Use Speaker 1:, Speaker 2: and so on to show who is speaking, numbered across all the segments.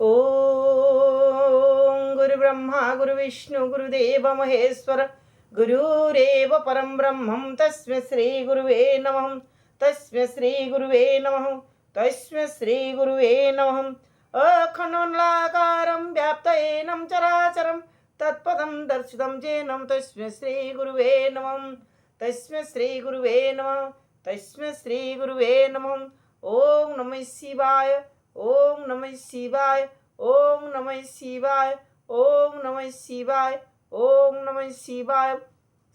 Speaker 1: ओम गुरु ब्रह्मा गुरु विष्णु गुरुदेव महेश्वर गुरुरेव परम ब्रह्मं तस्मै श्री गुरुवे नमः तस्मै श्री गुरुवे नमः तस्मै श्री गुरुवे नमः अखण्डमण्डलाकारं व्याप्तयेनं चराचरं तत्पदं दर्शितं येनं तस्मै श्री गुरुवे नमः तस्मै श्री गुरुवे नमः तस्मै श्री गुरुवे नमः ओम नमः शिवाय ओम नमः शिवाय ओम नमः शिवाय ओम नमः शिवाय ओम नमः शिवाय।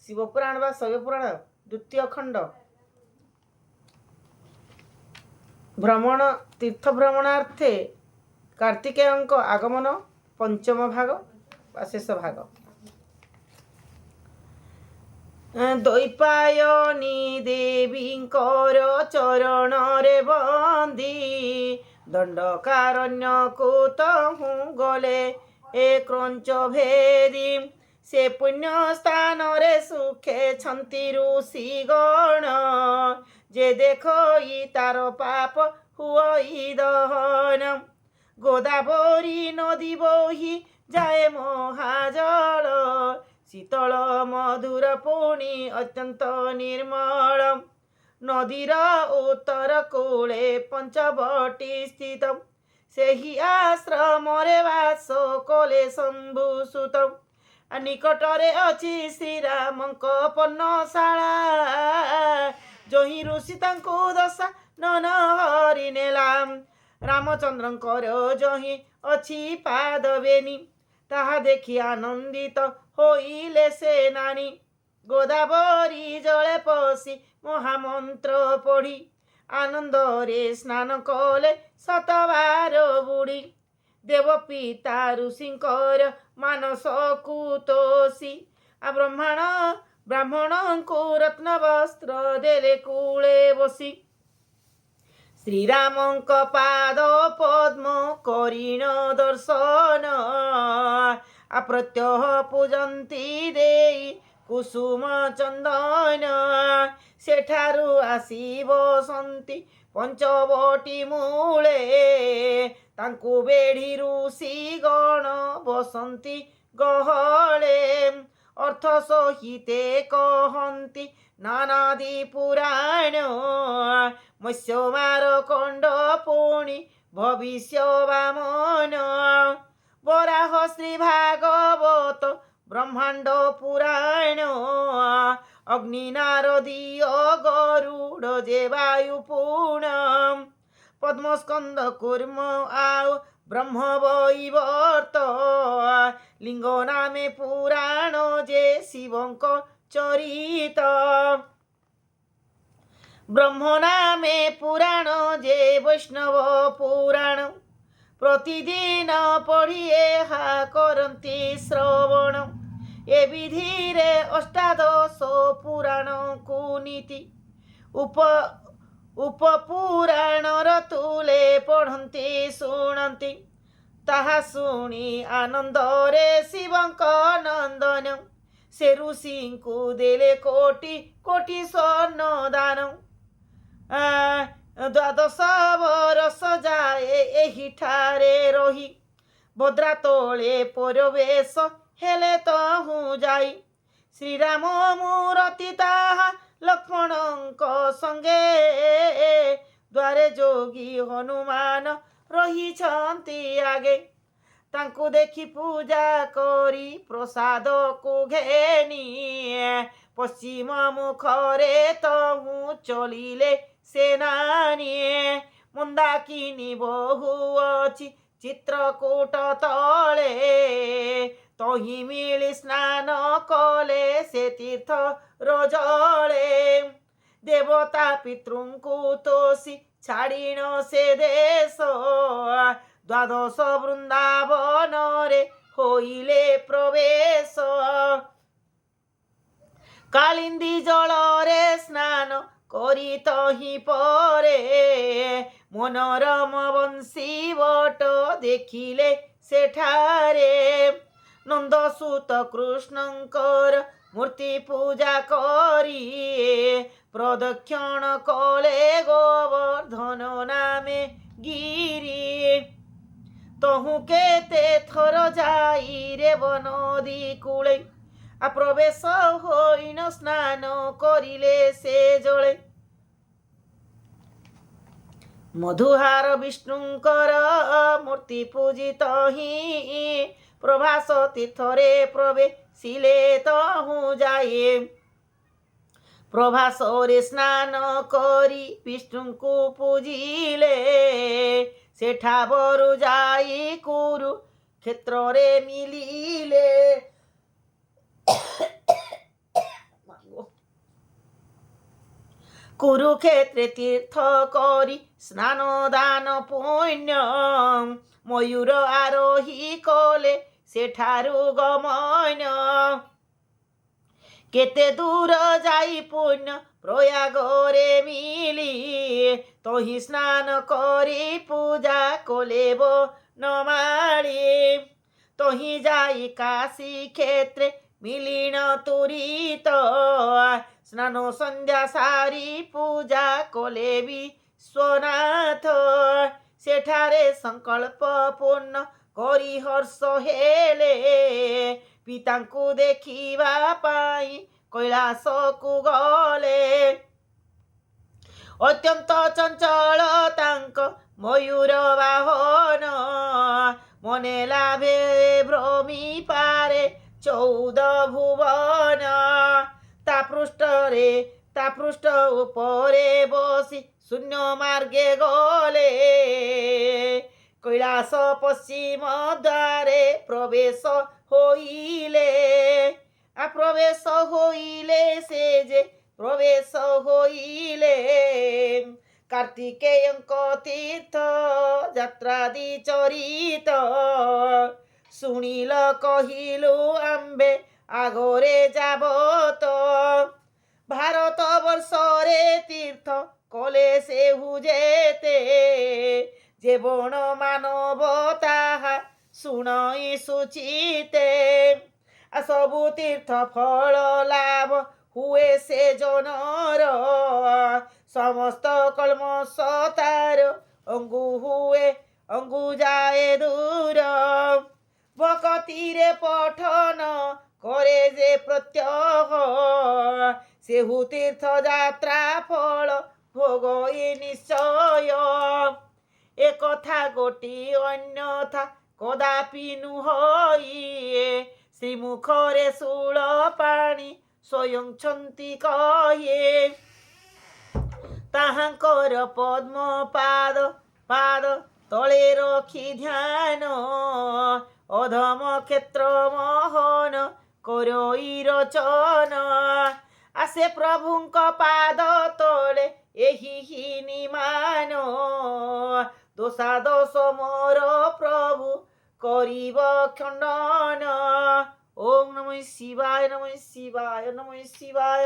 Speaker 1: शिवपुराण व शैवपुराण द्वितीय खंड भ्रमण तीर्थ भ्रमणार्थे कार्तिकेयଙ୍କ आगमन पंचम भाग व शेष भाग। दैपायनी देवींकर चरण रे बंदी दंडकारण्यकू तहु गले ए क्रंच भेदी से पुण्य स्थान रे सुखे छंती ऋषि गण जे देखई तार पाप हुई दहन गोदावरी नदी बोही जाए महाजल शीतल मधुर पुणी अत्यंत निर्मल नदीर उत्तर कूले पंचवटी स्थित सेही आश्रम रे वास कले शंभुसुत निकटरे अछि श्रीरामंक पर्णशाला जोहि ऋषि तांकु दशा नन हरि नेलाम रामचंद्रंकर जोहि अछि पादबेनी ताहा देखि आनंदित होइले से नानी गोदावरी जले पशि महामंत्र पढ़ी आनंदरे स्नान कले शतबार बुड़ी देव पिता ऋषिंकर मानस कुतोषी ब्राह्मण को रत्न वस्त्र देले कूले बसी श्रीरामंक पाद पद्म करीण दर्शन अप्रत्यह पूजंती देई कुसुम चंदन सेठारु आसी बसंती पंचवटी मूले तांकु बेढ़ी ऋषि गण बसंती गहले अर्थ सहिते कहंती नानादि पुराण मत्स्यमार कंड पुणी भविष्य वामन बराह श्री भागवत ब्रह्मांड पुराण अग्निनारदीय गरुड़ जे वायुपूर्ण पद्मस्कंद कूर्म आउ ब्रह्म वैवर्त लिंग नामे पुराण जे शिवंक चरित ब्रह्म नामे पुराण जे वैष्णव पुराण प्रतिदिन पढ़िए हा करती श्रवण ए विधि रे अष्टादश पुराण को नीति उपपुराण तुले पढ़ती शुणती ताहा शुणी आनंद रे शिवंक नंदन से ऋषि को देले कोटि कोटि स्वर्ण दान द्वादश बरस जाए एही ठारे रही भद्रा तोले परवेश हेले तहु जाई श्रीराम मूरति ताहा लक्ष्मणंक संगे द्वारे जोगी हनुमान रहिछंती आगे तांकु देखि पूजा करी प्रसाद को घेनी पश्चिम मुखरे तहु चलिले सेनानी मंदाकिनी बहु अछि चित्रकूट तले तही मिली स्नान कले से तीर्थ रजले देवता पितृंकु तोषी छाड़ीन से देश द्वादश वृंदावन रे होइले प्रवेश कालिंदी जल रे स्नान करी तही परे मनोरम बंशी बट देखिले सेठारे नंदसुत कृष्णंकर मूर्ति पूजा करी प्रदक्षिण कले गोवर्धन नामे गिरी ତହୁଁ କେତେ ଥର ଯାଇ ରେବ ନଦୀ କୂଳେ ପ୍ରବେଶ ହୋଇନ ସ୍ନାନ କରିଲେ ସେ ଜଳେ। ମଧୁହାର ବିଷ୍ଣୁଙ୍କର ମୂର୍ତ୍ତି ପୂଜିତ ହିଁ ପ୍ରଭାସ ତୀର୍ଥରେ ପ୍ରବେଶିଲେ ତହୁଁ ଯାଏ। ପ୍ରଭାସରେ ସ୍ନାନ କରି ବିଷ୍ଣୁଙ୍କୁ ପୂଜିଲେ ସେଠାବରୁ ଯାଇ କୁରୁକ୍ଷେତ୍ରରେ ମିଳିଲେ। কুরুক্ষেত্রে তীর্থ করি স্নান দান পুণ্য ময়ূর আরোহী কলে সেঠারু গমন। কেতে দূর যাই পুণ্য প্রয়াগরে মিলি তহি স্নান করি পূজা কলেব নমালি। তহি যাই কাশী ক্ষেত্রে মিলিন তুরিত স্নান সন্ধ্যা সারি পূজা কলে বিশ্বনাথ। সেঠারে সংকল্প পূর্ণ କରି ହର୍ଷ ହେଲେ ପିତାଙ୍କୁ ଦେଖିବା ପାଇଁ କୈଳାସକୁ ଗଲେ। ଅତ୍ୟନ୍ତ ଚଞ୍ଚଳ ତାଙ୍କ ମୟୂର ବାହନ ମନେ ଲାଭେ ଭ୍ରମି ପାରେ 14 ଭୁବନ। ତା ପୃଷ୍ଠ ଉପରେ ବସି ଶୂନ୍ୟ ମାର୍ଗେ ଗଲେ কৈলাস পশ্চিম দ্বারে প্রবেশ হইলে। প্রবেশ হইলে সে যে প্রবেশ হইলে কার্তিকেয়ଙ୍କ তীর্থ যাত্রাদি চরিত। শুনিল কহিলু আম্বে আগরে যাব তো ভারত বর্ষরে তীর্থ কলে সেহু যেতে। যে বণ মানব তাহা শুণই সুচিতে সবু তীর্থ ফল লাভ হুয়ে সে জনর সমস্ত কলমশ তার অঙ্গু যায় দূর। ভকতিরে পঠন করে যে প্রত্যহ সেহু তীর্থ যাত্রা ফল ভোগই নিশ্চয়। একথা গোটি অন্যথা কদাপি নুহই শ্রীমুখরে শূଳ ପାଣି ସ୍ୱୟଂ ଛନ୍ତି କହେ। ତାହାଙ୍କର ପଦ୍ମ ପାଦ ତଳେ ରଖି ଧ୍ୟାନ ଅଧମ କ୍ଷେତ୍ର ମୋହନ କରଇ ରଚନ। ଆସେ ପ୍ରଭୁଙ୍କ ପାଦ ତଳେ ଏହି ହି ନିମାନ ଦୋଷାଦୋଷ ମୋର ପ୍ରଭୁ କରିବ ଖଣ୍ଡନ। ଓಂ ନମଃ ଶିବାୟ ନମଃ ଶିବାୟ ନମଃ ଶିବାୟ।